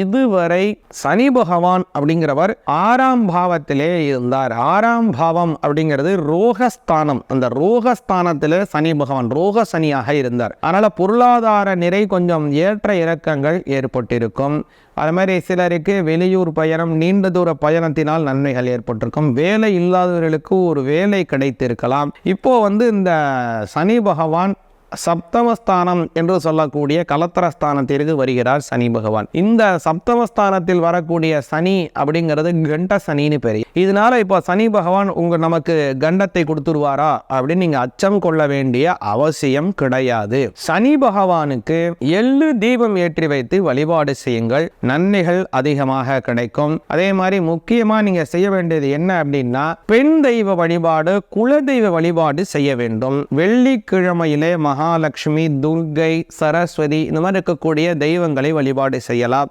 இதுவரை சனி பகவான் அப்படிங்கிறவர் 6ஆம் பாவத்திலே இருந்தார். 6ஆம் பாவம் அப்படிங்கிறது ரோகஸ்தானம். அந்த ரோகஸ்தானத்தில் சனி பகவான் ரோக சனியாக இருந்தார். அதனால பொருளாதார நிலை கொஞ்சம் ஏற்ற இறக்கங்கள் ஏற்பட்டிருக்கும். அது மாதிரி சிலருக்கு வெளியூர் பயணம், நீண்ட தூர பயணத்தினால் நன்மைகள் ஏற்பட்டிருக்கும். வேலை இல்லாதவர்களுக்கு ஒரு வேலை கிடைத்திருக்கலாம். இப்போ இந்த சனி பகவான் சப்தமஸ்தானம் என்று சொல்லக்கூடிய கலத்திரஸ்தானத்திற்கு வருகிறார் சனி பகவான். இந்த சப்தமஸ்தானத்தில் வரக்கூடிய சனி அப்படிங்கிறது கண்ட சனின்னு பேர். இதனால இப்போ சனி பகவான் நமக்கு கண்டத்தை கொடுத்துருவாரா அப்படின்னு நீங்க அச்சம் கொள்ள வேண்டிய அவசியம் கிடையாது. சனி பகவானுக்கு எள்ளு தீபம் ஏற்றி வைத்து வழிபாடு செய்யுங்கள், நன்மைகள் அதிகமாக கிடைக்கும். அதே மாதிரி முக்கியமா நீங்க செய்ய வேண்டியது என்ன அப்படின்னா, பெண் தெய்வ வழிபாடு, குலதெய்வ வழிபாடு செய்ய வேண்டும். வெள்ளிக்கிழமையிலே மகாலட்சுமி, துர்கை, சரஸ்வதி இந்த மாதிரி இருக்கக்கூடிய தெய்வங்களை வழிபாடு செய்யலாம்.